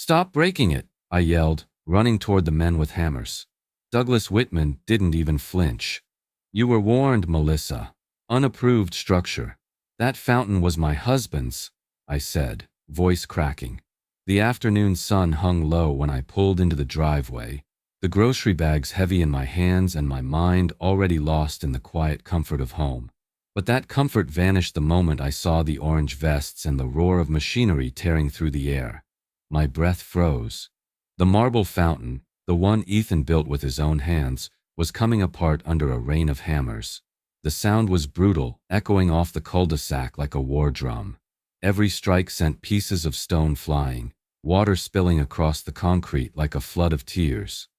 "Stop breaking it," I yelled, running toward the men with hammers. Douglas Whitman didn't even flinch. "You were warned, Melissa. Unapproved structure." "That fountain was my husband's," I said, voice cracking. The afternoon sun hung low when I pulled into the driveway, the grocery bags heavy in my hands and my mind already lost in the quiet comfort of home. But that comfort vanished the moment I saw the orange vests and the roar of machinery tearing through the air. My breath froze. The marble fountain, the one Ethan built with his own hands, was coming apart under a rain of hammers. The sound was brutal, echoing off the cul-de-sac like a war drum. Every strike sent pieces of stone flying, water spilling across the concrete like a flood of tears.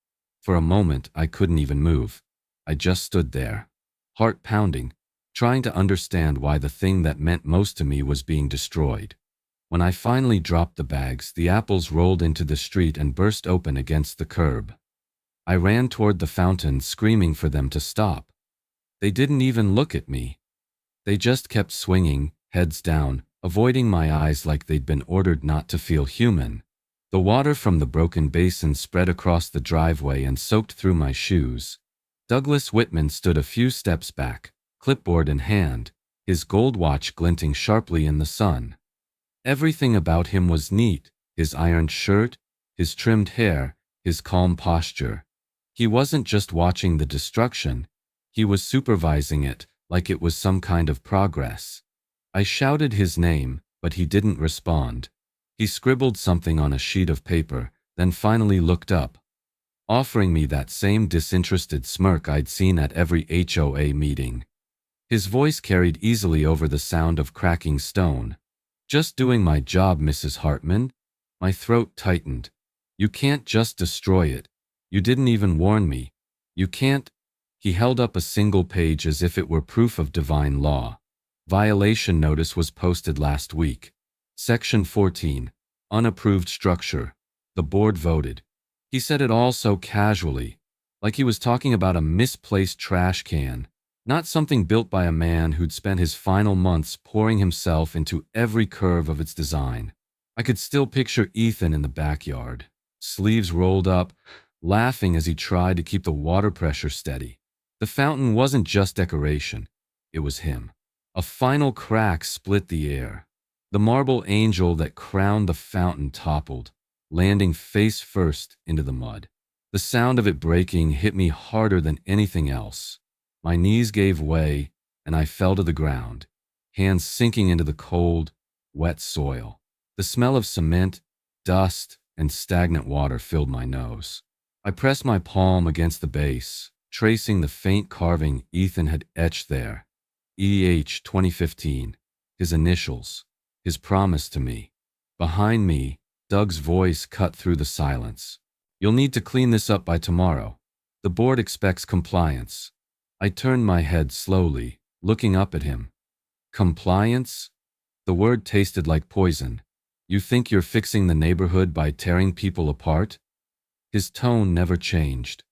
For a moment, I couldn't even move. I just stood there, heart pounding, trying to understand why the thing that meant most to me was being destroyed. When I finally dropped the bags, the apples rolled into the street and burst open against the curb. I ran toward the fountain, screaming for them to stop. They didn't even look at me. They just kept swinging, heads down, avoiding my eyes like they'd been ordered not to feel human. The water from the broken basin spread across the driveway and soaked through my shoes. Douglas Whitman stood a few steps back, clipboard in hand, his gold watch glinting sharply in the sun. Everything about him was neat, his ironed shirt, his trimmed hair, his calm posture. He wasn't just watching the destruction, he was supervising it like it was some kind of progress. I shouted his name, but he didn't respond. He scribbled something on a sheet of paper, then finally looked up, offering me that same disinterested smirk I'd seen at every HOA meeting. His voice carried easily over the sound of cracking stone. "Just doing my job, Mrs. Hartman." My throat tightened. "You can't just destroy it. You didn't even warn me. You can't." He held up a single page as if it were proof of divine law. "Violation notice was posted last week. Section 14. Unapproved structure. The board voted." He said it all so casually, like he was talking about a misplaced trash can, not something built by a man who'd spent his final months pouring himself into every curve of its design. I could still picture Ethan in the backyard, sleeves rolled up, laughing as he tried to keep the water pressure steady. The fountain wasn't just decoration, it was him. A final crack split the air. The marble angel that crowned the fountain toppled, landing face first into the mud. The sound of it breaking hit me harder than anything else. My knees gave way, and I fell to the ground, hands sinking into the cold, wet soil. The smell of cement, dust, and stagnant water filled my nose. I pressed my palm against the base, tracing the faint carving Ethan had etched there. EH 2015, his initials, his promise to me. Behind me, Doug's voice cut through the silence. "You'll need to clean this up by tomorrow. The board expects compliance." I turned my head slowly, looking up at him. "Compliance?" The word tasted like poison. "You think you're fixing the neighborhood by tearing people apart?" His tone never changed.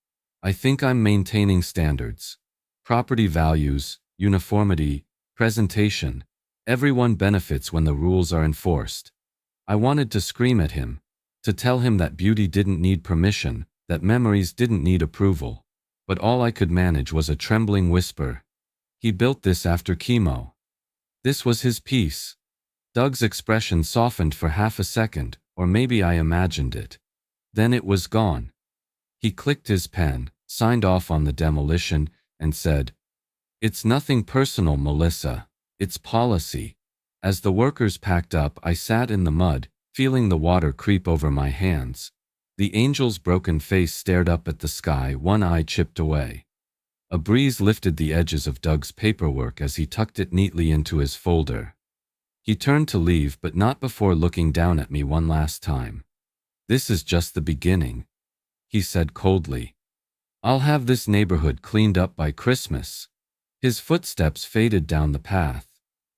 "I think I'm maintaining standards. Property values, uniformity, presentation. Everyone benefits when the rules are enforced." I wanted to scream at him, to tell him that beauty didn't need permission, that memories didn't need approval. But all I could manage was a trembling whisper. "He built this after chemo." This was his piece. Doug's expression softened for half a second, or maybe I imagined it. Then it was gone. He clicked his pen, signed off on the demolition, and said, "It's nothing personal, Melissa. It's policy." As the workers packed up, I sat in the mud, feeling the water creep over my hands. The angel's broken face stared up at the sky, one eye chipped away. A breeze lifted the edges of Doug's paperwork as he tucked it neatly into his folder. He turned to leave, but not before looking down at me one last time. "This is just the beginning," he said coldly. "I'll have this neighborhood cleaned up by Christmas." His footsteps faded down the path,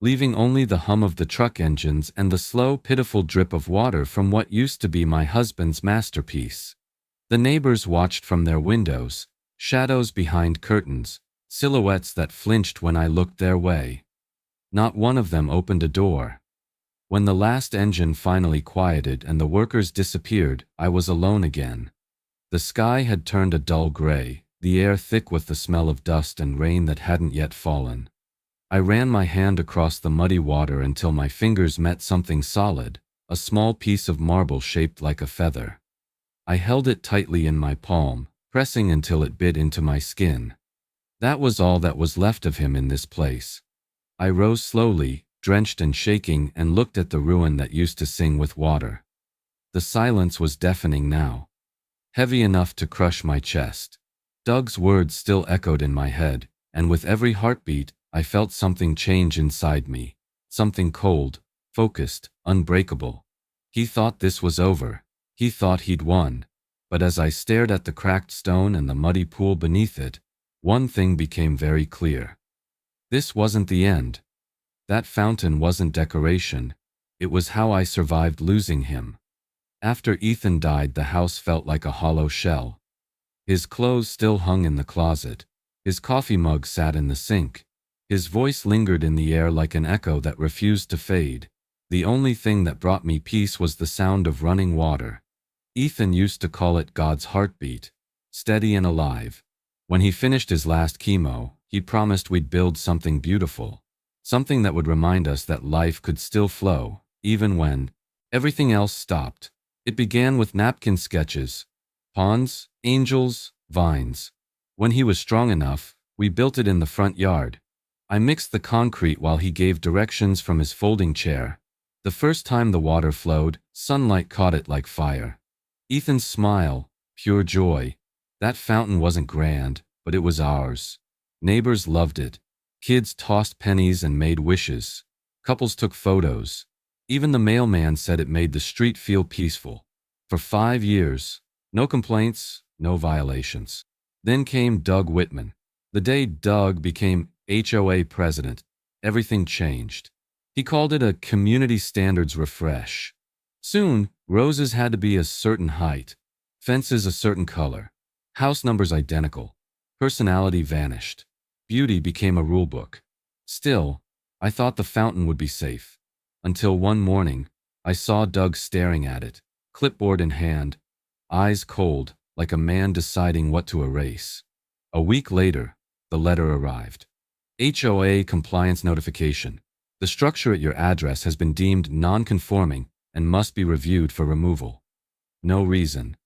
leaving only the hum of the truck engines and the slow, pitiful drip of water from what used to be my husband's masterpiece. The neighbors watched from their windows, shadows behind curtains, silhouettes that flinched when I looked their way. Not one of them opened a door. When the last engine finally quieted and the workers disappeared, I was alone again. The sky had turned a dull gray, the air thick with the smell of dust and rain that hadn't yet fallen. I ran my hand across the muddy water until my fingers met something solid, a small piece of marble shaped like a feather. I held it tightly in my palm, pressing until it bit into my skin. That was all that was left of him in this place. I rose slowly, drenched and shaking, and looked at the ruin that used to sing with water. The silence was deafening now, heavy enough to crush my chest. Doug's words still echoed in my head, and with every heartbeat, I felt something change inside me. Something cold, focused, unbreakable. He thought this was over. He thought he'd won. But as I stared at the cracked stone and the muddy pool beneath it, one thing became very clear. This wasn't the end. That fountain wasn't decoration. It was how I survived losing him. After Ethan died, the house felt like a hollow shell. His clothes still hung in the closet. His coffee mug sat in the sink. His voice lingered in the air like an echo that refused to fade. The only thing that brought me peace was the sound of running water. Ethan used to call it God's heartbeat, steady and alive. When he finished his last chemo, he promised we'd build something beautiful, something that would remind us that life could still flow, even when everything else stopped. It began with napkin sketches, ponds, angels, vines. When he was strong enough, we built it in the front yard. I mixed the concrete while he gave directions from his folding chair. The first time the water flowed, sunlight caught it like fire. Ethan's smile, pure joy. That fountain wasn't grand, but it was ours. Neighbors loved it. Kids tossed pennies and made wishes. Couples took photos. Even the mailman said it made the street feel peaceful. For 5 years, no complaints, no violations. Then came Doug Whitman. The day Doug became HOA president, everything changed. He called it a community standards refresh. Soon, roses had to be a certain height, fences a certain color, house numbers identical. Personality vanished. Beauty became a rulebook. Still, I thought the fountain would be safe. Until one morning, I saw Doug staring at it, clipboard in hand, eyes cold, like a man deciding what to erase. A week later, the letter arrived. HOA compliance notification. The structure at your address has been deemed non-conforming and must be reviewed for removal. No reason.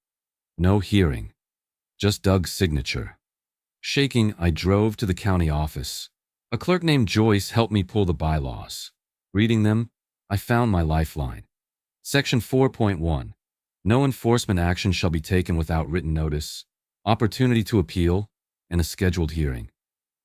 No hearing. Just Doug's signature. Shaking, I drove to the county office. A clerk named Joyce helped me pull the bylaws. Reading them, I found my lifeline. Section 4.1. No enforcement action shall be taken without written notice, opportunity to appeal, and a scheduled hearing.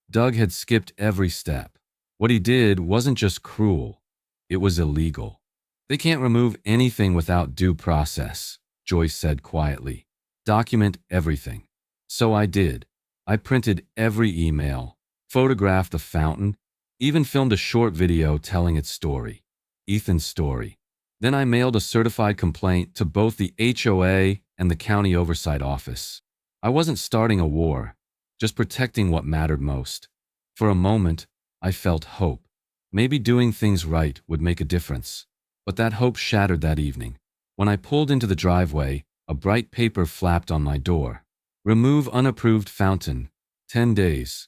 Doug had skipped every step. What he did wasn't just cruel, it was illegal. They can't remove anything without due process, Joyce said quietly. Document everything. So I did. I printed every email, photographed the fountain, even filmed a short video telling its story, Ethan's story. Then I mailed a certified complaint to both the HOA and the county oversight office. I wasn't starting a war, just protecting what mattered most. For a moment, I felt hope. Maybe doing things right would make a difference. But that hope shattered that evening. When I pulled into the driveway, a bright paper flapped on my door. Remove unapproved fountain. 10 days.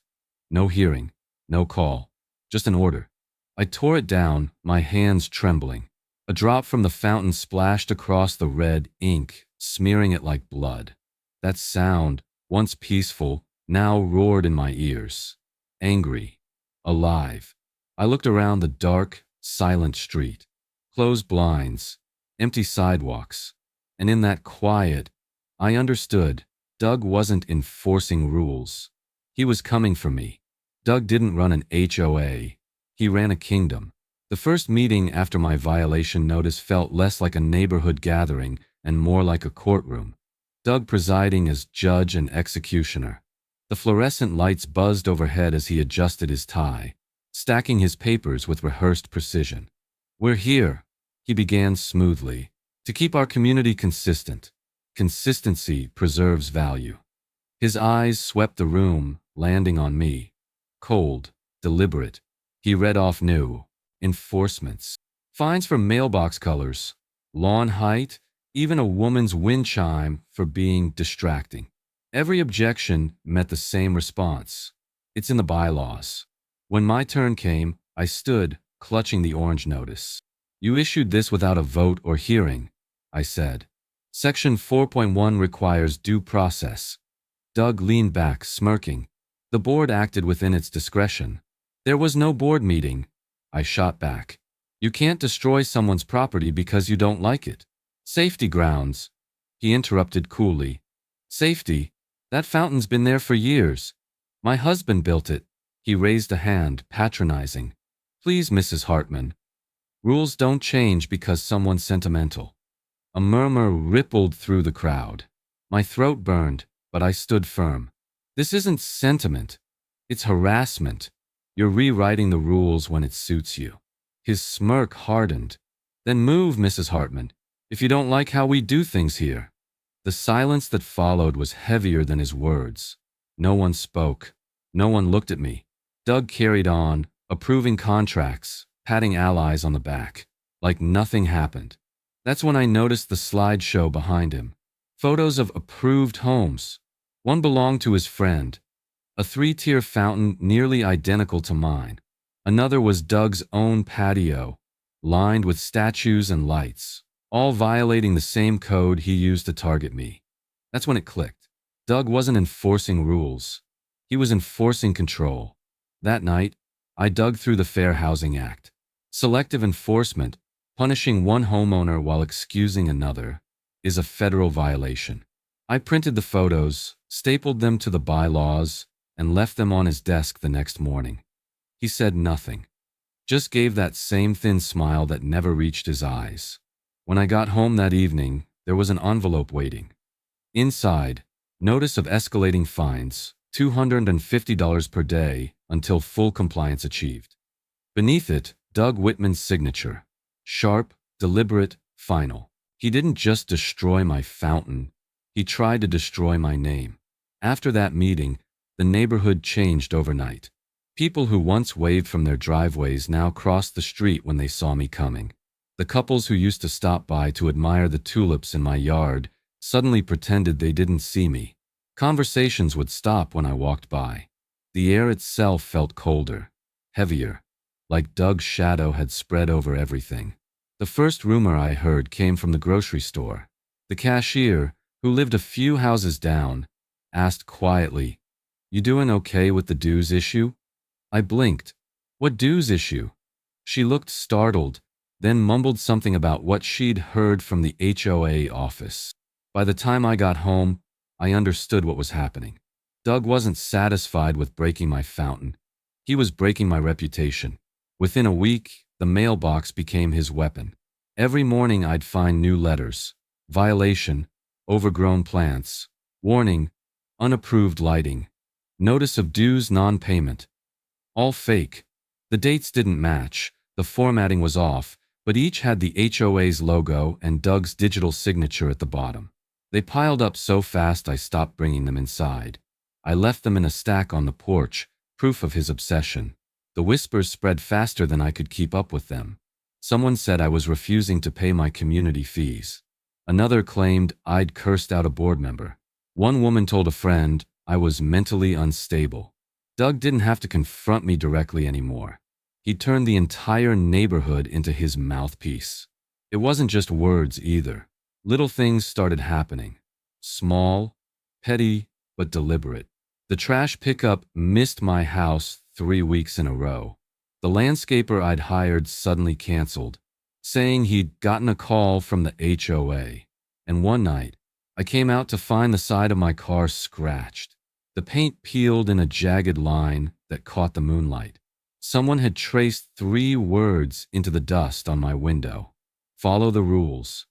No hearing. No call. Just an order. I tore it down, my hands trembling. A drop from the fountain splashed across the red ink, smearing it like blood. That sound, once peaceful, now roared in my ears. Angry. Alive. I looked around the dark, silent street. Closed blinds. Empty sidewalks. And in that quiet, I understood. Doug wasn't enforcing rules. He was coming for me. Doug didn't run an HOA. He ran a kingdom. The first meeting after my violation notice felt less like a neighborhood gathering and more like a courtroom. Doug presiding as judge and executioner. The fluorescent lights buzzed overhead as he adjusted his tie, stacking his papers with rehearsed precision. We're here, he began smoothly, to keep our community consistent. Consistency preserves value. His eyes swept the room, landing on me. Cold, deliberate. He read off new enforcements. Fines for mailbox colors, lawn height, even a woman's wind chime for being distracting. Every objection met the same response. It's in the bylaws. When my turn came, I stood, clutching the orange notice. You issued this without a vote or hearing, I said. Section 4.1 requires due process. Doug leaned back, smirking. The board acted within its discretion. There was no board meeting, I shot back. You can't destroy someone's property because you don't like it. Safety grounds, he interrupted coolly. Safety? That fountain's been there for years. My husband built it. He raised a hand, patronizing. Please, Mrs. Hartman. Rules don't change because someone's sentimental. A murmur rippled through the crowd. My throat burned, but I stood firm. This isn't sentiment. It's harassment. You're rewriting the rules when it suits you. His smirk hardened. Then move, Mrs. Hartman, if you don't like how we do things here. The silence that followed was heavier than his words. No one spoke. No one looked at me. Doug carried on, approving contracts, patting allies on the back, like nothing happened. That's when I noticed the slideshow behind him. Photos of approved homes. One belonged to his friend. A 3-tier fountain nearly identical to mine. Another was Doug's own patio, lined with statues and lights, all violating the same code he used to target me. That's when it clicked. Doug wasn't enforcing rules. He was enforcing control. That night, I dug through the Fair Housing Act. Selective enforcement, punishing one homeowner while excusing another, is a federal violation. I printed the photos, stapled them to the bylaws, and left them on his desk the next morning. He said nothing, just gave that same thin smile that never reached his eyes. When I got home that evening, there was an envelope waiting. Inside, notice of escalating fines, $250 per day until full compliance achieved. Beneath it, Doug Whitman's signature. Sharp, deliberate, final. He didn't just destroy my fountain, he tried to destroy my name. After that meeting, the neighborhood changed overnight. People who once waved from their driveways now crossed the street when they saw me coming. The couples who used to stop by to admire the tulips in my yard suddenly pretended they didn't see me. Conversations would stop when I walked by. The air itself felt colder, heavier, like Doug's shadow had spread over everything. The first rumor I heard came from the grocery store. The cashier, who lived a few houses down, asked quietly, "You doing okay with the dues issue?" I blinked. "What dues issue?" She looked startled, then mumbled something about what she'd heard from the HOA office. By the time I got home, I understood what was happening. Doug wasn't satisfied with breaking my fountain. He was breaking my reputation. Within a week, the mailbox became his weapon. Every morning I'd find new letters. Violation, overgrown plants, warning, unapproved lighting, notice of dues non-payment. All fake. The dates didn't match, the formatting was off, but each had the HOA's logo and Doug's digital signature at the bottom. They piled up so fast I stopped bringing them inside. I left them in a stack on the porch, proof of his obsession. The whispers spread faster than I could keep up with them. Someone said I was refusing to pay my community fees. Another claimed I'd cursed out a board member. One woman told a friend I was mentally unstable. Doug didn't have to confront me directly anymore. He turned the entire neighborhood into his mouthpiece. It wasn't just words either. Little things started happening. Small, petty, but deliberate. The trash pickup missed my house 3 weeks in a row. The landscaper I'd hired suddenly canceled, saying he'd gotten a call from the HOA. And one night, I came out to find the side of my car scratched. The paint peeled in a jagged line that caught the moonlight. Someone had traced 3 words into the dust on my window. Follow the rules.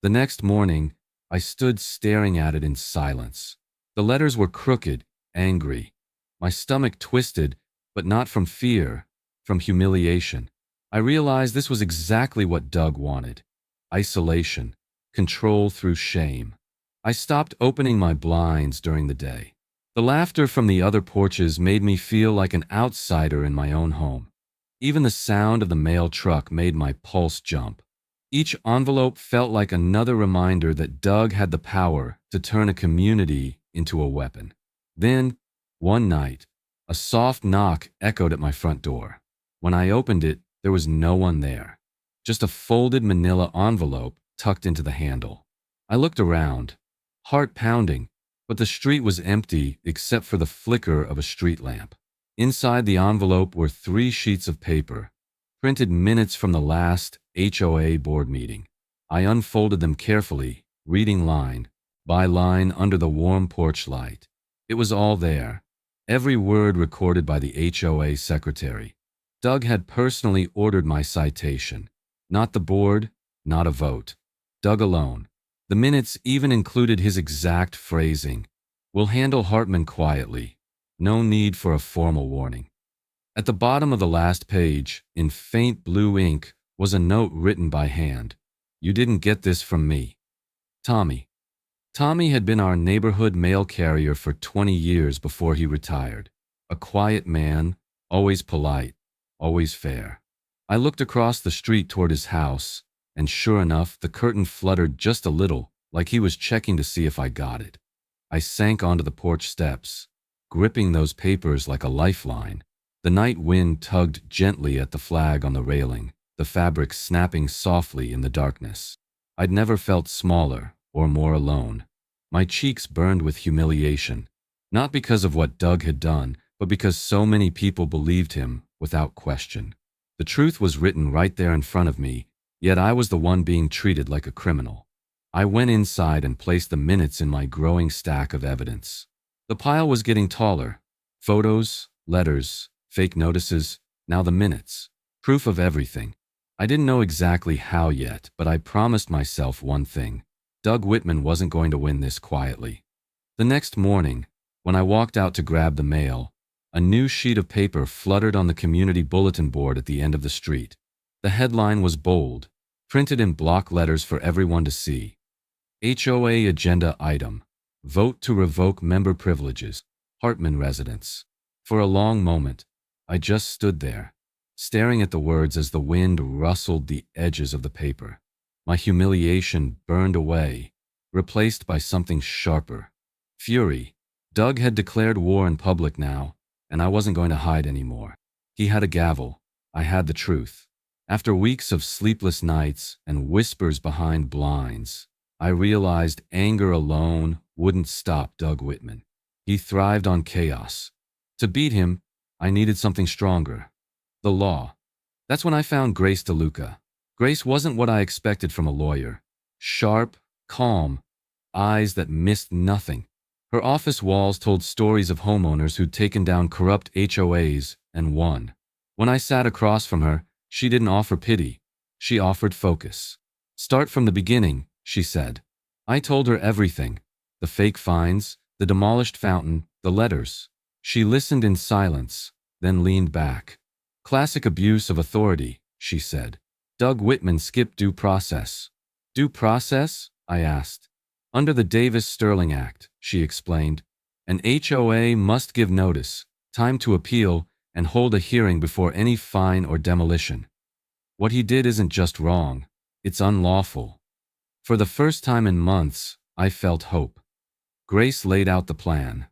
The next morning, I stood staring at it in silence. The letters were crooked, angry. My stomach twisted, but not from fear, from humiliation. I realized this was exactly what Doug wanted. Isolation, control through shame. I stopped opening my blinds during the day. The laughter from the other porches made me feel like an outsider in my own home. Even the sound of the mail truck made my pulse jump. Each envelope felt like another reminder that Doug had the power to turn a community into a weapon. Then, one night, a soft knock echoed at my front door. When I opened it, there was no one there. Just a folded manila envelope tucked into the handle. I looked around, heart pounding, but the street was empty except for the flicker of a street lamp. Inside the envelope were 3 sheets of paper, printed minutes from the last HOA board meeting. I unfolded them carefully, reading line by line under the warm porch light. It was all there, every word recorded by the HOA secretary. Doug had personally ordered my citation. Not the board, not a vote. Doug alone. The minutes even included his exact phrasing. "We'll handle Hartman quietly. No need for a formal warning." At the bottom of the last page, in faint blue ink, was a note written by hand. "You didn't get this from me. Tommy." Tommy had been our neighborhood mail carrier for 20 years before he retired. A quiet man, always polite, always fair. I looked across the street toward his house, and sure enough, the curtain fluttered just a little, like he was checking to see if I got it. I sank onto the porch steps, gripping those papers like a lifeline. The night wind tugged gently at the flag on the railing, the fabric snapping softly in the darkness. I'd never felt smaller or more alone. My cheeks burned with humiliation, not because of what Doug had done, but because so many people believed him without question. The truth was written right there in front of me, yet I was the one being treated like a criminal. I went inside and placed the minutes in my growing stack of evidence. The pile was getting taller. Photos, letters, fake notices, now the minutes. Proof of everything. I didn't know exactly how yet, but I promised myself one thing. Doug Whitman wasn't going to win this quietly. The next morning, when I walked out to grab the mail, a new sheet of paper fluttered on the community bulletin board at the end of the street. The headline was bold, printed in block letters for everyone to see. HOA agenda item: vote to revoke member privileges, Hartman residents. For a long moment, I just stood there, staring at the words as the wind rustled the edges of the paper. My humiliation burned away, replaced by something sharper. Fury. Doug had declared war in public now, and I wasn't going to hide anymore. He had a gavel. I had the truth. After weeks of sleepless nights and whispers behind blinds, I realized anger alone wouldn't stop Doug Whitman. He thrived on chaos. To beat him, I needed something stronger. The law. That's when I found Grace DeLuca. Grace wasn't what I expected from a lawyer. Sharp, calm, eyes that missed nothing. Her office walls told stories of homeowners who'd taken down corrupt HOAs and won. When I sat across from her, she didn't offer pity. She offered focus. "Start from the beginning," she said. I told her everything. The fake fines, the demolished fountain, the letters. She listened in silence, then leaned back. "Classic abuse of authority," she said. "Doug Whitman skipped due process." "Due process?" I asked. "Under the Davis-Sterling Act," she explained, "an HOA must give notice, time to appeal, and hold a hearing before any fine or demolition. What he did isn't just wrong, it's unlawful." For the first time in months, I felt hope. Grace laid out the plan.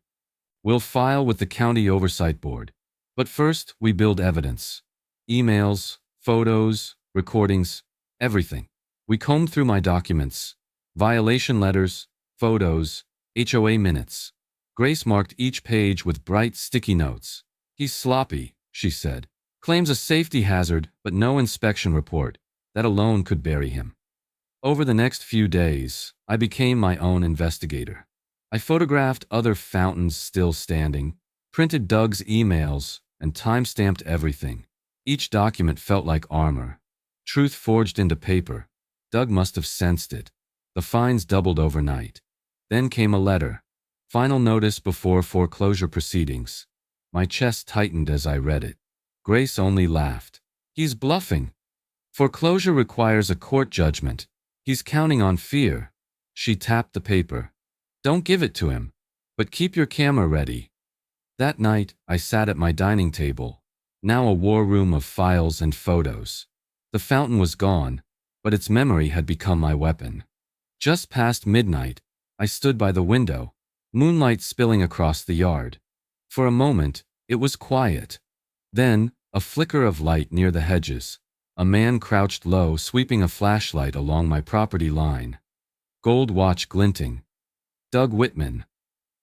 "We'll file with the County Oversight Board. But first, we build evidence. Emails, photos, recordings, everything." We combed through my documents. Violation letters, photos, HOA minutes. Grace marked each page with bright sticky notes. "He's sloppy," she said. "Claims a safety hazard, but no inspection report. That alone could bury him." Over the next few days, I became my own investigator. I photographed other fountains still standing, printed Doug's emails, and time-stamped everything. Each document felt like armor. Truth forged into paper. Doug must have sensed it. The fines doubled overnight. Then came a letter. Final notice before foreclosure proceedings. My chest tightened as I read it. Grace only laughed. "He's bluffing. Foreclosure requires a court judgment. He's counting on fear." She tapped the paper. "Don't give it to him, but keep your camera ready." That night, I sat at my dining table, now a war room of files and photos. The fountain was gone, but its memory had become my weapon. Just past midnight, I stood by the window, moonlight spilling across the yard. For a moment, it was quiet. Then, a flicker of light near the hedges. A man crouched low, sweeping a flashlight along my property line. Gold watch glinting. Doug Whitman.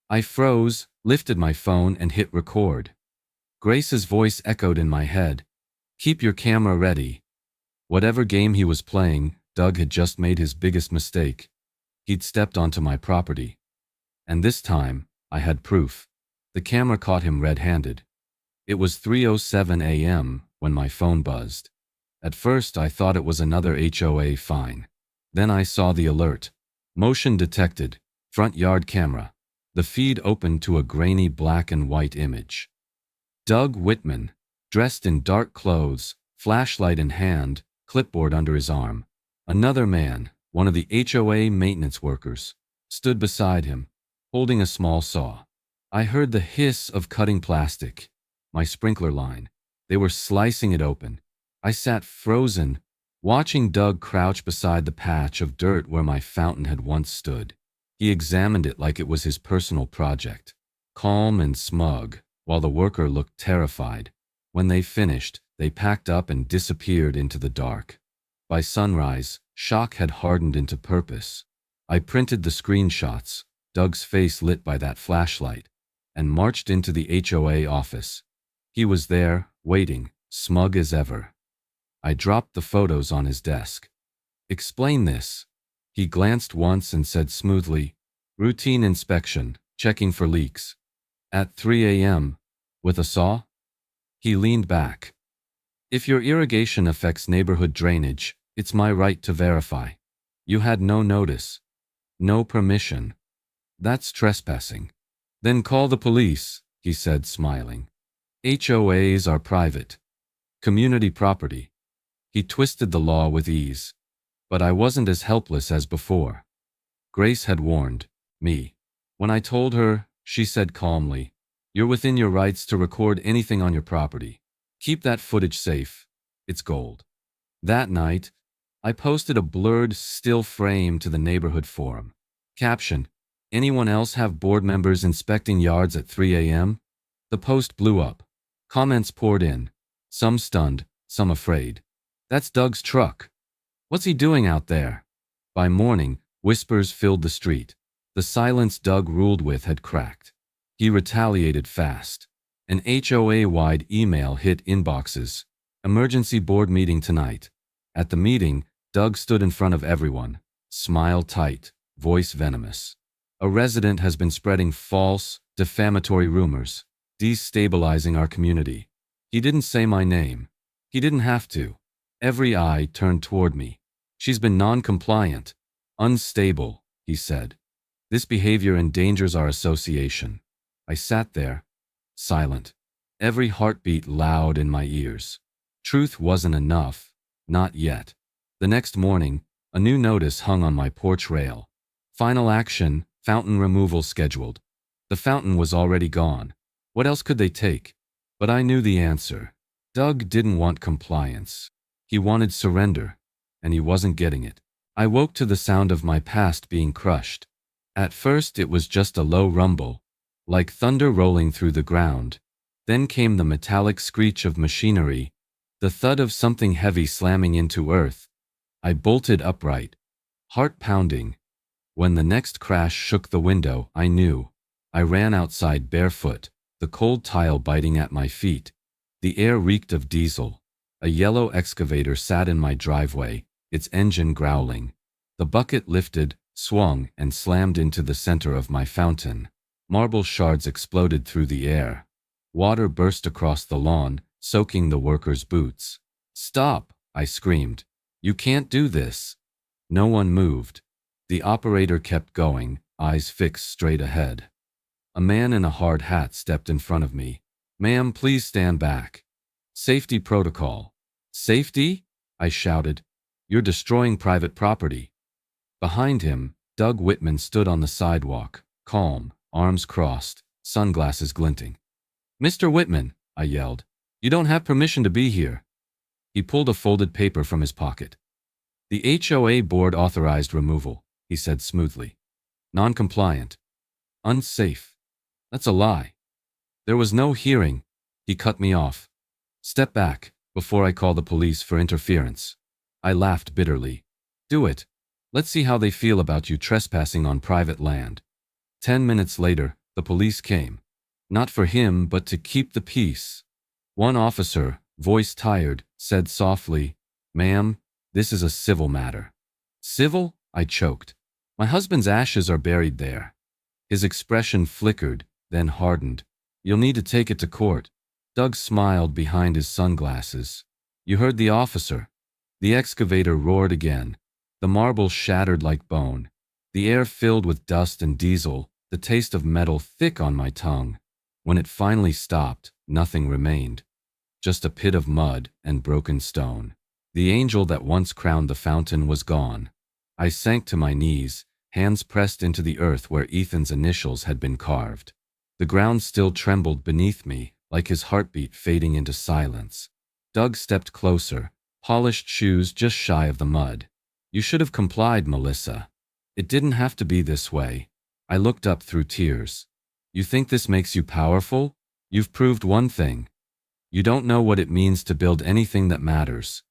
I froze, lifted my phone, and hit record. Grace's voice echoed in my head. Keep your camera ready. Whatever game he was playing, Doug had just made his biggest mistake. He'd stepped onto my property. And this time, I had proof. The camera caught him red-handed. It was 3:07 a.m. when my phone buzzed. At first, I thought it was another HOA fine. Then I saw the alert. Motion detected. Front yard camera. The feed opened to a grainy black and white image. Doug Whitman, dressed in dark clothes, flashlight in hand, clipboard under his arm. Another man, one of the HOA maintenance workers, stood beside him, holding a small saw. I heard the hiss of cutting plastic. My sprinkler line. They were slicing it open. I sat frozen, watching Doug crouch beside the patch of dirt where my fountain had once stood. He examined it like it was his personal project, calm and smug, while the worker looked terrified. When they finished, they packed up and disappeared into the dark. By sunrise, shock had hardened into purpose. I printed the screenshots, Doug's face lit by that flashlight, and marched into the HOA office. He was there, waiting, smug as ever. I dropped the photos on his desk. Explain this. He glanced once and said smoothly, routine inspection, checking for leaks. At 3 a.m., with a saw? He leaned back. If your irrigation affects neighborhood drainage, it's my right to verify. You had no notice. No permission. That's trespassing. Then call the police, he said, smiling. HOAs are private. Community property. He twisted the law with ease. But I wasn't as helpless as before. Grace had warned me. When I told her, she said calmly, you're within your rights to record anything on your property. Keep that footage safe. It's gold. That night, I posted a blurred, still frame to the neighborhood forum. Caption, anyone else have board members inspecting yards at 3 a.m.? The post blew up. Comments poured in. Some stunned, some afraid. That's Doug's truck. What's he doing out there? By morning, whispers filled the street. The silence Doug ruled with had cracked. He retaliated fast. An HOA-wide email hit inboxes. Emergency board meeting tonight. At the meeting, Doug stood in front of everyone, smile tight, voice venomous. A resident has been spreading false, defamatory rumors, destabilizing our community. He didn't say my name. He didn't have to. Every eye turned toward me. She's been non-compliant, unstable, he said. This behavior endangers our association. I sat there, silent, every heartbeat loud in my ears. Truth wasn't enough, not yet. The next morning, a new notice hung on my porch rail. Final action, fountain removal scheduled. The fountain was already gone. What else could they take? But I knew the answer. Doug didn't want compliance. He wanted surrender, and he wasn't getting it. I woke to the sound of my past being crushed. At first it was just a low rumble, like thunder rolling through the ground. Then came the metallic screech of machinery, the thud of something heavy slamming into earth. I bolted upright, heart pounding. When the next crash shook the window, I knew. I ran outside barefoot, the cold tile biting at my feet. The air reeked of diesel. A yellow excavator sat in my driveway, its engine growling. The bucket lifted, swung, and slammed into the center of my fountain. Marble shards exploded through the air. Water burst across the lawn, soaking the workers' boots. Stop, I screamed. You can't do this. No one moved. The operator kept going, eyes fixed straight ahead. A man in a hard hat stepped in front of me. Ma'am, please stand back. Safety protocol. Safety? I shouted. You're destroying private property. Behind him, Doug Whitman stood on the sidewalk, calm, arms crossed, sunglasses glinting. Mr. Whitman, I yelled. You don't have permission to be here. He pulled a folded paper from his pocket. The HOA board authorized removal, he said smoothly. Non-compliant. Unsafe. That's a lie. There was no hearing. He cut me off. Step back, before I call the police for interference. I laughed bitterly. Do it. Let's see how they feel about you trespassing on private land. 10 minutes later, the police came. Not for him, but to keep the peace. One officer, voice tired, said softly, "Ma'am, this is a civil matter." Civil? I choked. My husband's ashes are buried there. His expression flickered, then hardened. You'll need to take it to court. Doug smiled behind his sunglasses. You heard the officer. The excavator roared again. The marble shattered like bone. The air filled with dust and diesel, the taste of metal thick on my tongue. When it finally stopped, nothing remained. Just a pit of mud and broken stone. The angel that once crowned the fountain was gone. I sank to my knees, hands pressed into the earth where Ethan's initials had been carved. The ground still trembled beneath me, like his heartbeat fading into silence. Doug stepped closer, polished shoes just shy of the mud. You should have complied, Melissa. It didn't have to be this way. I looked up through tears. You think this makes you powerful? You've proved one thing. You don't know what it means to build anything that matters.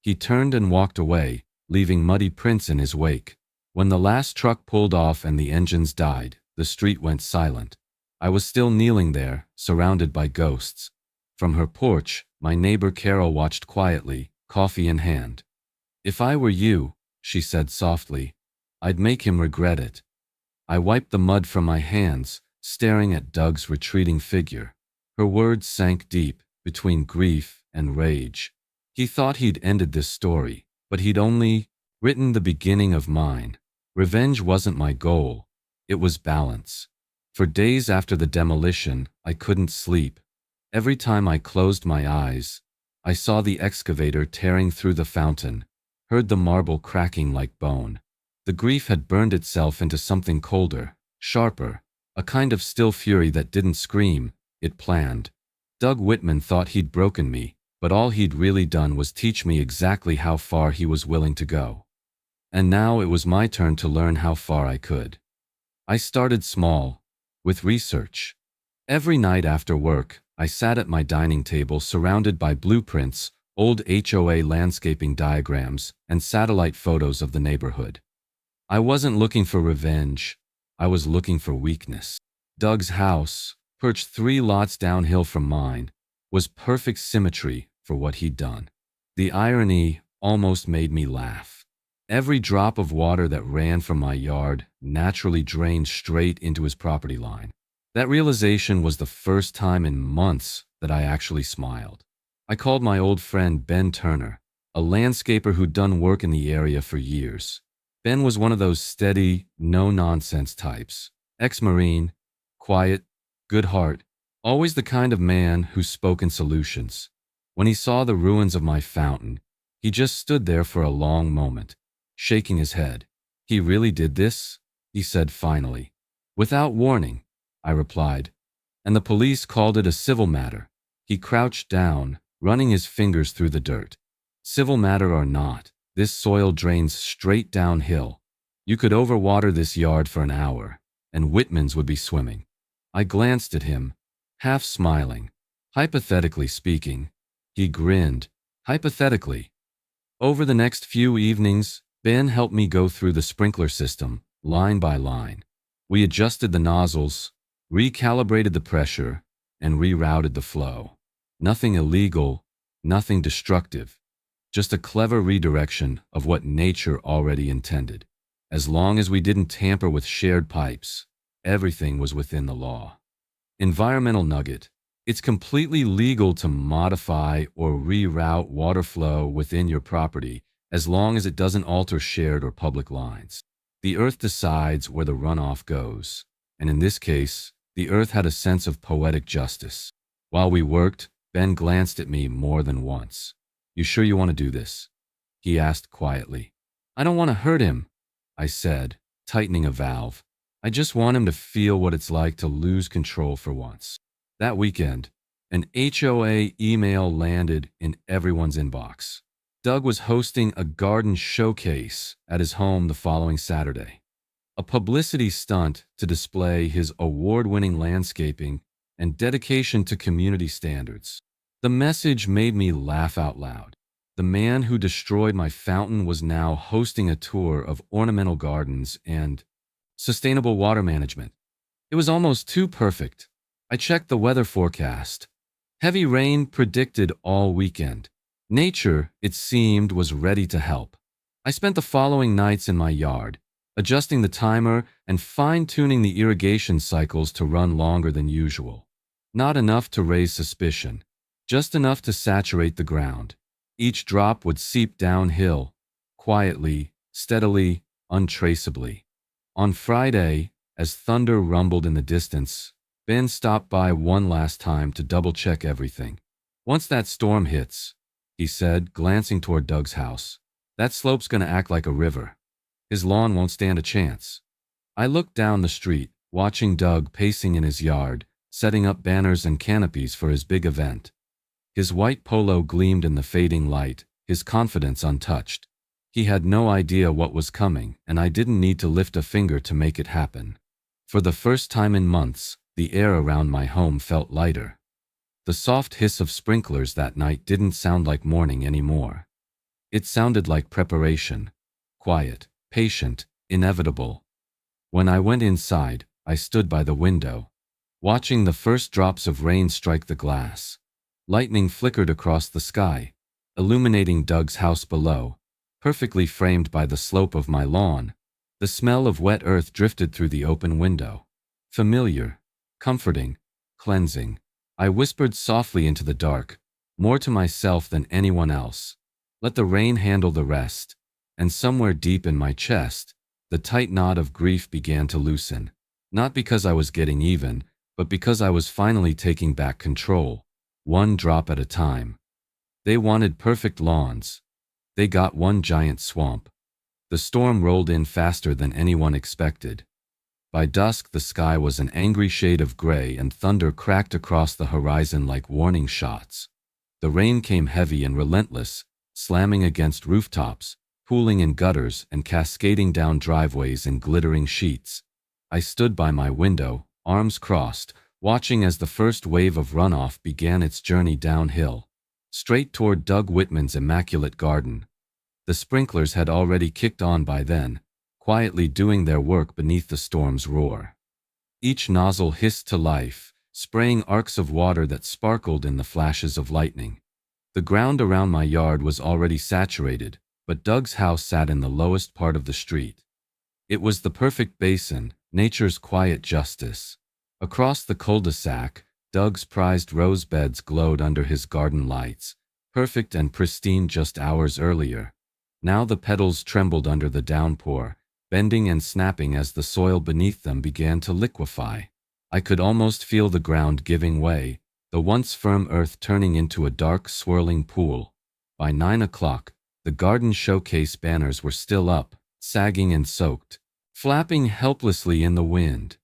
He turned and walked away, leaving muddy prints in his wake. When the last truck pulled off and the engines died, the street went silent. I was still kneeling there, surrounded by ghosts. From her porch, my neighbor Carol watched quietly, coffee in hand. If I were you, she said softly, I'd make him regret it. I wiped the mud from my hands, staring at Doug's retreating figure. Her words sank deep, between grief and rage. He thought he'd ended this story, but he'd only written the beginning of mine. Revenge wasn't my goal. It was balance. For days after the demolition, I couldn't sleep. Every time I closed my eyes, I saw the excavator tearing through the fountain, heard the marble cracking like bone. The grief had burned itself into something colder, sharper, a kind of still fury that didn't scream, it planned. Doug Whitman thought he'd broken me, but all he'd really done was teach me exactly how far he was willing to go. And now it was my turn to learn how far I could. I started small, with research. Every night after work, I sat at my dining table surrounded by blueprints, old HOA landscaping diagrams, and satellite photos of the neighborhood. I wasn't looking for revenge. I was looking for weakness. Doug's house, perched 3 lots downhill from mine, was perfect symmetry for what he'd done. The irony almost made me laugh. Every drop of water that ran from my yard naturally drained straight into his property line. That realization was the first time in months that I actually smiled. I called my old friend Ben Turner, a landscaper who'd done work in the area for years. Ben was one of those steady, no-nonsense types. Ex-Marine, quiet, good heart, always the kind of man who spoke in solutions. When he saw the ruins of my fountain, he just stood there for a long moment, shaking his head. He really did this? He said finally. Without warning, I replied, and the police called it a civil matter. He crouched down, running his fingers through the dirt. Civil matter or not, this soil drains straight downhill. You could overwater this yard for an hour, and Whitman's would be swimming. I glanced at him, half smiling. Hypothetically speaking. He grinned. Hypothetically. Over the next few evenings, Ben helped me go through the sprinkler system, line by line. We adjusted the nozzles, recalibrated the pressure, and rerouted the flow. Nothing illegal, nothing destructive. Just a clever redirection of what nature already intended. As long as we didn't tamper with shared pipes, everything was within the law. Environmental nugget. It's completely legal to modify or reroute water flow within your property as long as it doesn't alter shared or public lines. The earth decides where the runoff goes, and in this case, the earth had a sense of poetic justice. While we worked, Ben glanced at me more than once. You sure you want to do this? He asked quietly. I don't want to hurt him, I said, tightening a valve. I just want him to feel what it's like to lose control for once. That weekend, An HOA email landed in everyone's inbox. Doug was hosting a garden showcase at his home the following Saturday. A publicity stunt to display his award-winning landscaping and dedication to community standards. The message made me laugh out loud. The man who destroyed my fountain was now hosting a tour of ornamental gardens and sustainable water management. It was almost too perfect. I checked the weather forecast. Heavy rain predicted all weekend. Nature, it seemed, was ready to help. I spent the following nights in my yard, adjusting the timer and fine-tuning the irrigation cycles to run longer than usual. Not enough to raise suspicion, just enough to saturate the ground. Each drop would seep downhill, quietly, steadily, untraceably. On Friday, as thunder rumbled in the distance, Ben stopped by one last time to double-check everything. "Once that storm hits," he said, glancing toward Doug's house, "that slope's gonna act like a river. His lawn won't stand a chance." I looked down the street, watching Doug pacing in his yard, setting up banners and canopies for his big event. His white polo gleamed in the fading light, his confidence untouched. He had no idea what was coming, and I didn't need to lift a finger to make it happen. For the first time in months, the air around my home felt lighter. The soft hiss of sprinklers that night didn't sound like morning anymore. It sounded like preparation, quiet, patient, inevitable. When I went inside, I stood by the window, watching the first drops of rain strike the glass. Lightning flickered across the sky, illuminating Doug's house below, perfectly framed by the slope of my lawn. The smell of wet earth drifted through the open window. Familiar, comforting, cleansing. I whispered softly into the dark, more to myself than anyone else. Let the rain handle the rest. And somewhere deep in my chest, the tight knot of grief began to loosen. Not because I was getting even, but because I was finally taking back control, one drop at a time. They wanted perfect lawns. They got one giant swamp. The storm rolled in faster than anyone expected. By dusk, the sky was an angry shade of gray and thunder cracked across the horizon like warning shots. The rain came heavy and relentless, slamming against rooftops, pooling in gutters and cascading down driveways in glittering sheets. I stood by my window, arms crossed, watching as the first wave of runoff began its journey downhill, straight toward Doug Whitman's immaculate garden. The sprinklers had already kicked on by then, quietly doing their work beneath the storm's roar. Each nozzle hissed to life, spraying arcs of water that sparkled in the flashes of lightning. The ground around my yard was already saturated, but Doug's house sat in the lowest part of the street. It was the perfect basin, nature's quiet justice. Across the cul-de-sac, Doug's prized rose beds glowed under his garden lights, perfect and pristine just hours earlier. Now the petals trembled under the downpour, bending and snapping as the soil beneath them began to liquefy. I could almost feel the ground giving way, the once firm earth turning into a dark, swirling pool. By 9 o'clock, the garden showcase banners were still up, sagging and soaked, flapping helplessly in the wind.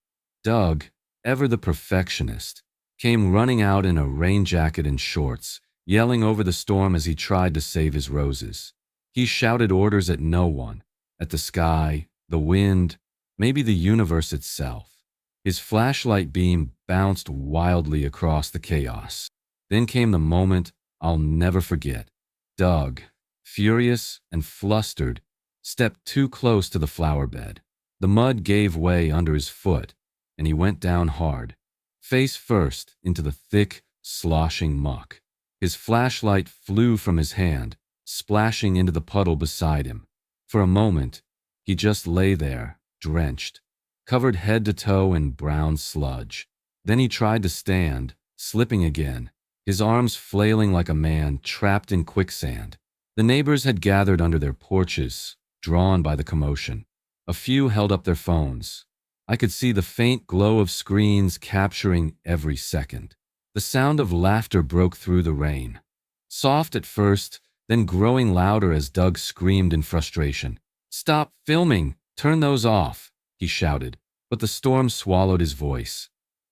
Doug, ever the perfectionist, came running out in a rain jacket and shorts, yelling over the storm as he tried to save his roses. He shouted orders at no one, at the sky, the wind, maybe the universe itself. His flashlight beam bounced wildly across the chaos. Then came the moment I'll never forget. Doug, furious and flustered, stepped too close to the flower bed. The mud gave way under his foot, and he went down hard, face first into the thick, sloshing muck. His flashlight flew from his hand, splashing into the puddle beside him. For a moment, he just lay there, drenched, covered head to toe in brown sludge. Then he tried to stand, slipping again, his arms flailing like a man trapped in quicksand. The neighbors had gathered under their porches, drawn by the commotion. A few held up their phones. I could see the faint glow of screens capturing every second. The sound of laughter broke through the rain. Soft at first, then growing louder as Doug screamed in frustration. "Stop filming! Turn those off!" he shouted, but the storm swallowed his voice.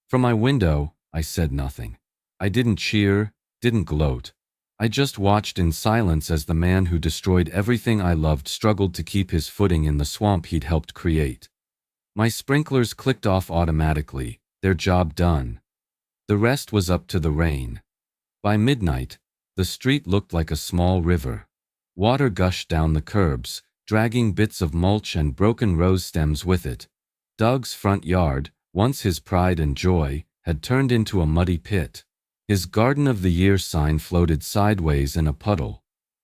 From my window, I said nothing. I didn't cheer, didn't gloat. I just watched in silence as the man who destroyed everything I loved struggled to keep his footing in the swamp he'd helped create. My sprinklers clicked off automatically, their job done. The rest was up to the rain. By midnight, the street looked like a small river. Water gushed down the curbs, dragging bits of mulch and broken rose stems with it. Doug's front yard, once his pride and joy, had turned into a muddy pit. His Garden of the Year sign floated sideways in a puddle,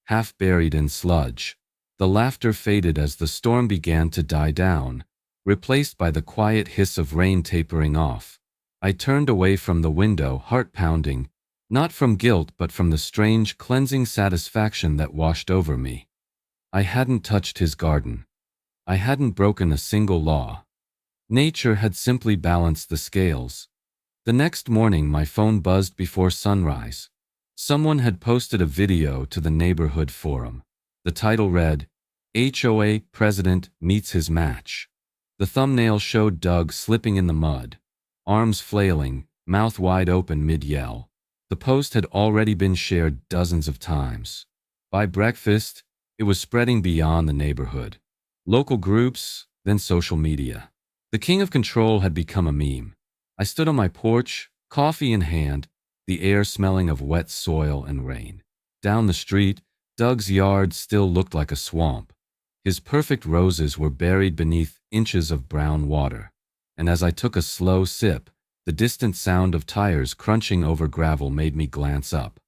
half buried in sludge. The laughter faded as the storm began to die down, replaced by the quiet hiss of rain tapering off. I turned away from the window, heart pounding, not from guilt but from the strange, cleansing satisfaction that washed over me. I hadn't touched his garden. I hadn't broken a single law. Nature had simply balanced the scales. The next morning my phone buzzed before sunrise. Someone had posted a video to the neighborhood forum. The title read, "HOA President Meets His Match." The thumbnail showed Doug slipping in the mud, arms flailing, mouth wide open mid-yell. The post had already been shared dozens of times. By breakfast, it was spreading beyond the neighborhood. Local groups, then social media. The king of control had become a meme. I stood on my porch, coffee in hand, the air smelling of wet soil and rain. Down the street, Doug's yard still looked like a swamp. His perfect roses were buried beneath inches of brown water. And as I took a slow sip, the distant sound of tires crunching over gravel made me glance up.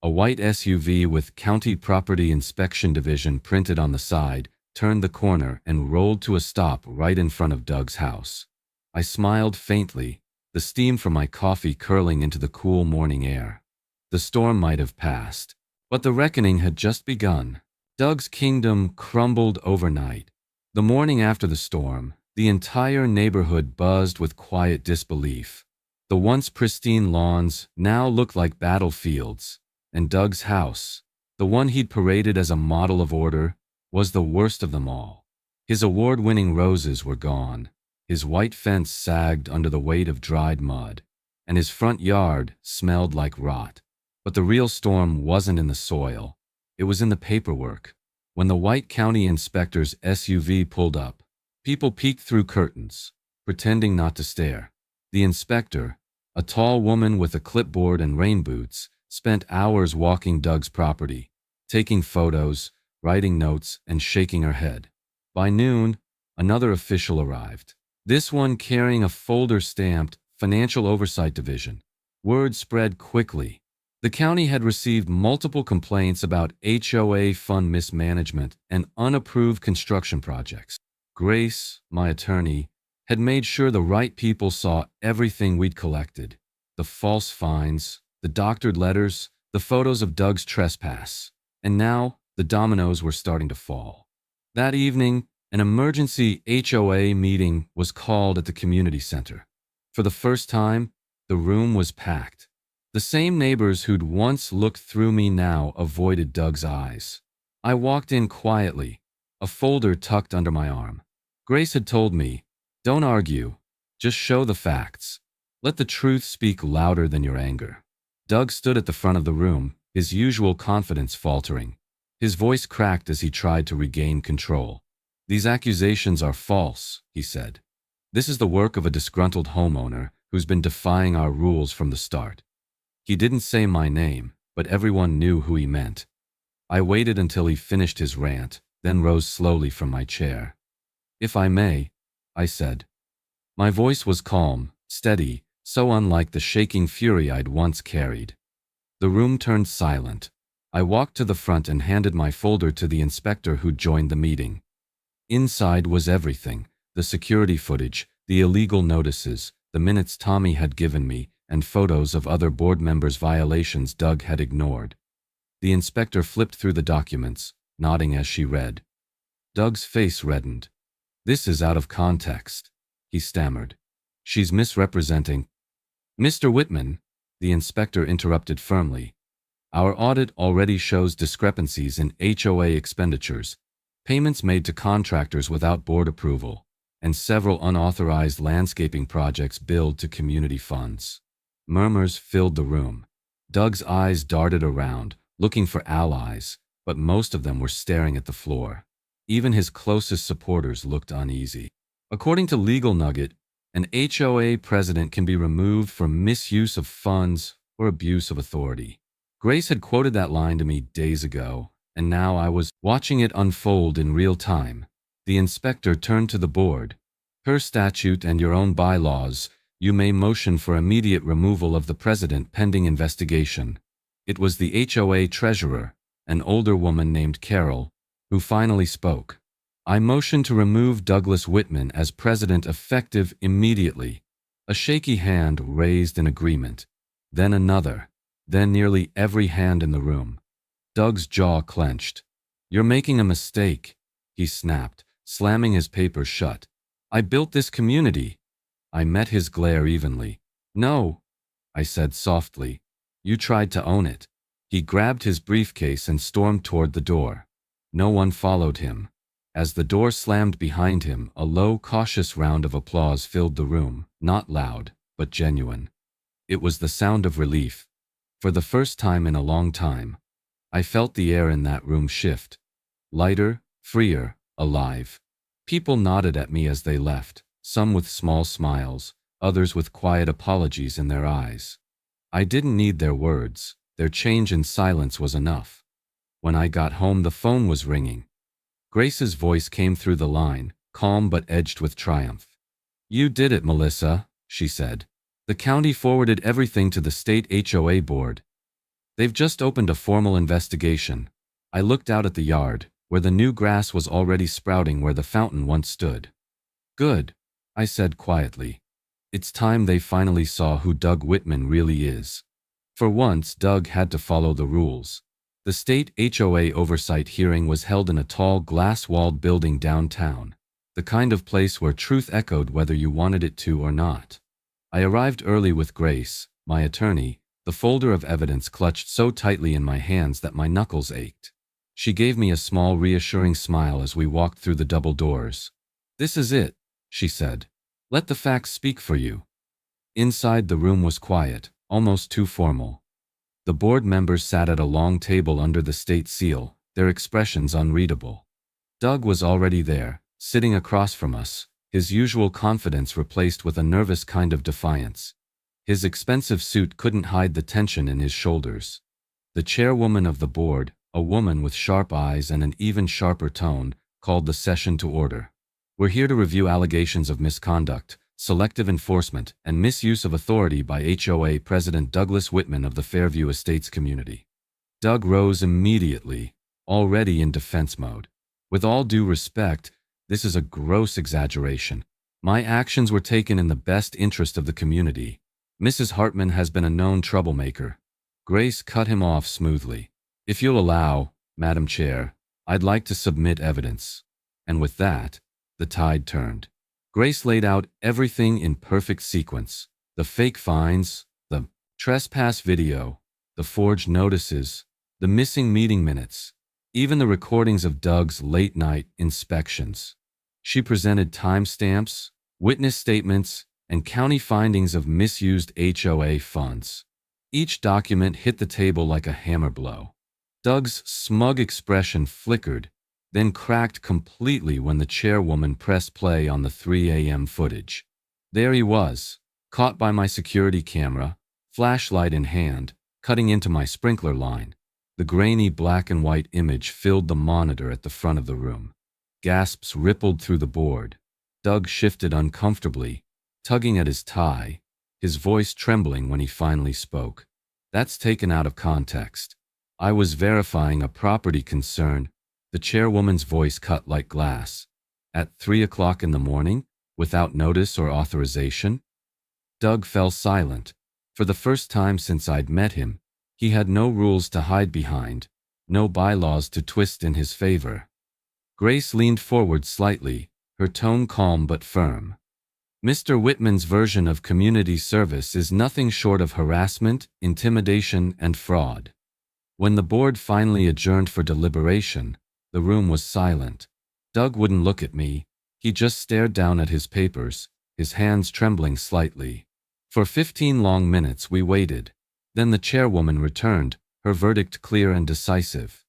A white SUV with County Property Inspection Division printed on the side turned the corner and rolled to a stop right in front of Doug's house. I smiled faintly, the steam from my coffee curling into the cool morning air. The storm might have passed, but the reckoning had just begun. Doug's kingdom crumbled overnight. The morning after the storm, the entire neighborhood buzzed with quiet disbelief. The once pristine lawns now looked like battlefields, and Doug's house, the one he'd paraded as a model of order, was the worst of them all. His award-winning roses were gone. His white fence sagged under the weight of dried mud, and his front yard smelled like rot. But the real storm wasn't in the soil. It was in the paperwork. When the white county inspector's SUV pulled up, people peeked through curtains, pretending not to stare. The inspector, a tall woman with a clipboard and rain boots, spent hours walking Doug's property, taking photos, writing notes, and shaking her head. By noon, another official arrived. This one carrying a folder stamped Financial Oversight Division. Word spread quickly. The county had received multiple complaints about HOA fund mismanagement and unapproved construction projects. Grace, my attorney, had made sure the right people saw everything we'd collected. The false fines, the doctored letters, the photos of Doug's trespass. And now, the dominoes were starting to fall. That evening, an emergency HOA meeting was called at the community center. For the first time, the room was packed. The same neighbors who'd once looked through me now avoided Doug's eyes. I walked in quietly, a folder tucked under my arm. Grace had told me, "Don't argue, just show the facts. Let the truth speak louder than your anger." Doug stood at the front of the room, his usual confidence faltering. His voice cracked as he tried to regain control. "These accusations are false," he said. "This is the work of a disgruntled homeowner who's been defying our rules from the start." He didn't say my name, but everyone knew who he meant. I waited until he finished his rant, then rose slowly from my chair. "If I may," I said. My voice was calm, steady, so unlike the shaking fury I'd once carried. The room turned silent. I walked to the front and handed my folder to the inspector who'd joined the meeting. Inside was everything: the security footage, the illegal notices, the minutes Tommy had given me, and photos of other board members' violations Doug had ignored. The inspector flipped through the documents, nodding as she read. Doug's face reddened. "This is out of context," he stammered. "She's misrepresenting." "Mr. Whitman," the inspector interrupted firmly, "our audit already shows discrepancies in HOA expenditures, payments made to contractors without board approval, and several unauthorized landscaping projects billed to community funds." Murmurs filled the room. Doug's eyes darted around, looking for allies, but most of them were staring at the floor. Even his closest supporters looked uneasy. According to Legal Nugget, an HOA president can be removed for misuse of funds or abuse of authority. Grace had quoted that line to me days ago, and now I was watching it unfold in real time. The inspector turned to the board. Per statute and your own bylaws, you may motion for immediate removal of the president pending investigation. It was the HOA treasurer, an older woman named Carol, who finally spoke. I motion to remove Douglas Whitman as president effective immediately. A shaky hand raised in agreement. Then another. Then nearly every hand in the room. Doug's jaw clenched. You're making a mistake, he snapped, slamming his papers shut. I built this community. I met his glare evenly. No, I said softly. You tried to own it. He grabbed his briefcase and stormed toward the door. No one followed him. As the door slammed behind him, a low, cautious round of applause filled the room, not loud, but genuine. It was the sound of relief. For the first time in a long time, I felt the air in that room shift. Lighter, freer, alive. People nodded at me as they left, some with small smiles, others with quiet apologies in their eyes. I didn't need their words. Their change in silence was enough. When I got home, the phone was ringing. Grace's voice came through the line, calm but edged with triumph. You did it, Melissa, she said. The county forwarded everything to the state HOA board. They've just opened a formal investigation. I looked out at the yard, where the new grass was already sprouting where the fountain once stood. Good, I said quietly. It's time they finally saw who Doug Whitman really is. For once, Doug had to follow the rules. The state HOA oversight hearing was held in a tall, glass-walled building downtown, the kind of place where truth echoed whether you wanted it to or not. I arrived early with Grace, my attorney, the folder of evidence clutched so tightly in my hands that my knuckles ached. She gave me a small, reassuring smile as we walked through the double doors. This is it, she said. Let the facts speak for you. Inside, the room was quiet, almost too formal. The board members sat at a long table under the state seal, their expressions unreadable. Doug was already there, sitting across from us, his usual confidence replaced with a nervous kind of defiance. His expensive suit couldn't hide the tension in his shoulders. The chairwoman of the board, a woman with sharp eyes and an even sharper tone, called the session to order. We're here to review allegations of misconduct, selective enforcement, and misuse of authority by HOA President Douglas Whitman of the Fairview Estates community. Doug rose immediately, already in defense mode. With all due respect, this is a gross exaggeration. My actions were taken in the best interest of the community. Mrs. Hartman has been a known troublemaker. Grace cut him off smoothly. If you'll allow, Madam Chair, I'd like to submit evidence. And with that, the tide turned. Grace laid out everything in perfect sequence. The fake fines, the trespass video, the forged notices, the missing meeting minutes, even the recordings of Doug's late-night inspections. She presented timestamps, witness statements, and county findings of misused HOA funds. Each document hit the table like a hammer blow. Doug's smug expression flickered, then cracked completely when the chairwoman pressed play on the 3 a.m. footage. There he was, caught by my security camera, flashlight in hand, cutting into my sprinkler line. The grainy black and white image filled the monitor at the front of the room. Gasps rippled through the board. Doug shifted uncomfortably, tugging at his tie, his voice trembling when he finally spoke. That's taken out of context. I was verifying a property concern. The chairwoman's voice cut like glass. At 3 o'clock in the morning, without notice or authorization? Doug fell silent. For the first time since I'd met him, he had no rules to hide behind, no bylaws to twist in his favor. Grace leaned forward slightly, her tone calm but firm. Mr. Whitman's version of community service is nothing short of harassment, intimidation, and fraud. When the board finally adjourned for deliberation, the room was silent. Doug wouldn't look at me. He just stared down at his papers, his hands trembling slightly. For 15 long minutes we waited. Then the chairwoman returned, her verdict clear and decisive.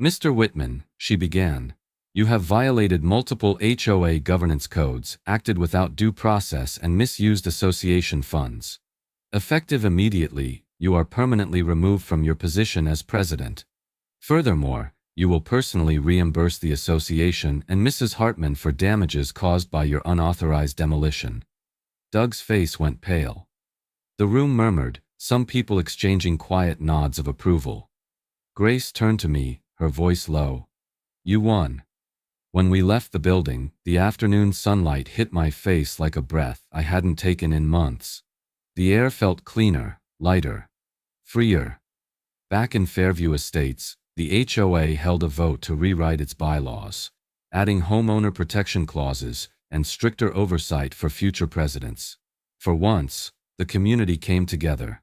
"Mr. Whitman," she began, "you have violated multiple HOA governance codes, acted without due process, and misused association funds. Effective immediately, you are permanently removed from your position as president. Furthermore, you will personally reimburse the association and Mrs. Hartman for damages caused by your unauthorized demolition." Doug's face went pale. The room murmured, some people exchanging quiet nods of approval. Grace turned to me, her voice low. "You won." When we left the building, the afternoon sunlight hit my face like a breath I hadn't taken in months. The air felt cleaner, lighter, freer. Back in Fairview Estates, the HOA held a vote to rewrite its bylaws, adding homeowner protection clauses and stricter oversight for future presidents. For once, the community came together.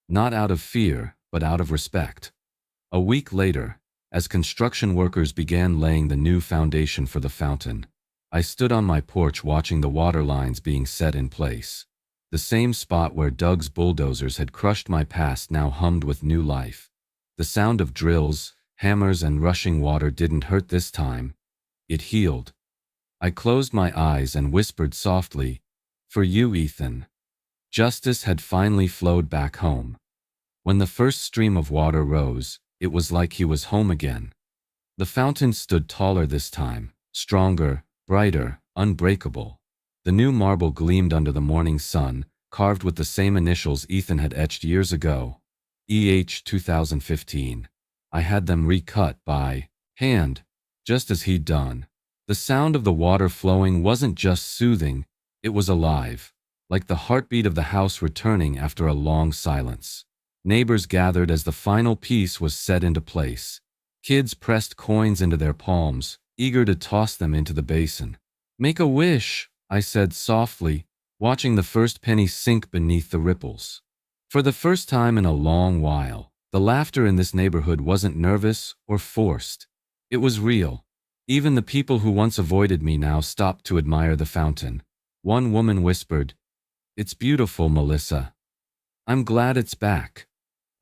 Not out of fear, but out of respect. A week later, as construction workers began laying the new foundation for the fountain, I stood on my porch watching the water lines being set in place. The same spot where Doug's bulldozers had crushed my past now hummed with new life. The sound of drills, hammers, and rushing water didn't hurt this time. It healed. I closed my eyes and whispered softly, "For you, Ethan." Justice had finally flowed back home. When the first stream of water rose, it was like he was home again. The fountain stood taller this time, stronger, brighter, unbreakable. The new marble gleamed under the morning sun, carved with the same initials Ethan had etched years ago. EH 2015. I had them recut by hand, just as he'd done. The sound of the water flowing wasn't just soothing, it was alive, like the heartbeat of the house returning after a long silence. Neighbors gathered as the final piece was set into place. Kids pressed coins into their palms, eager to toss them into the basin. "Make a wish," I said softly, watching the first penny sink beneath the ripples. For the first time in a long while, the laughter in this neighborhood wasn't nervous or forced. It was real. Even the people who once avoided me now stopped to admire the fountain. One woman whispered, "It's beautiful, Melissa. I'm glad it's back."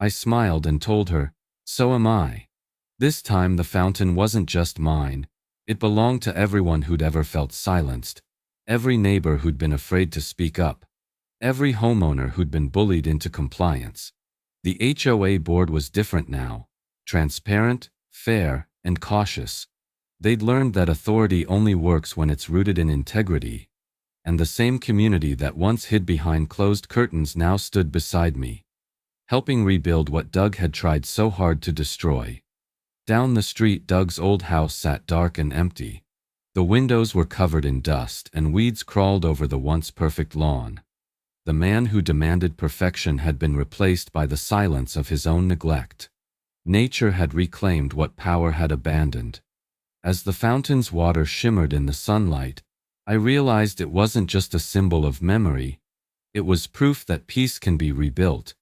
I smiled and told her, "So am I." This time the fountain wasn't just mine. It belonged to everyone who'd ever felt silenced, every neighbor who'd been afraid to speak up, every homeowner who'd been bullied into compliance. The HOA board was different now, transparent, fair, and cautious. They'd learned that authority only works when it's rooted in integrity, and the same community that once hid behind closed curtains now stood beside me, helping rebuild what Doug had tried so hard to destroy. Down the street, Doug's old house sat dark and empty. The windows were covered in dust and weeds crawled over the once perfect lawn. The man who demanded perfection had been replaced by the silence of his own neglect. Nature had reclaimed what power had abandoned. As the fountain's water shimmered in the sunlight, I realized it wasn't just a symbol of memory. It was proof that peace can be rebuilt,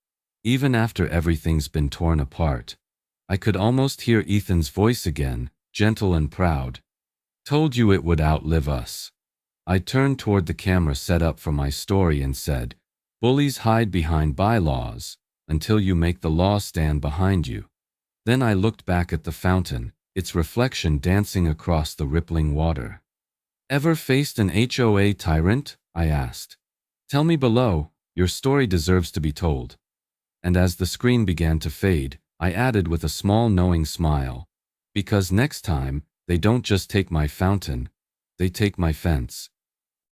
even after everything's been torn apart. I could almost hear Ethan's voice again, gentle and proud. "Told you it would outlive us." I turned toward the camera set up for my story and said, "Bullies hide behind bylaws until you make the law stand behind you." Then I looked back at the fountain, its reflection dancing across the rippling water. "Ever faced an HOA tyrant?" I asked. "Tell me below, your story deserves to be told." And as the screen began to fade, I added with a small knowing smile, "Because next time, they don't just take my fountain, they take my fence."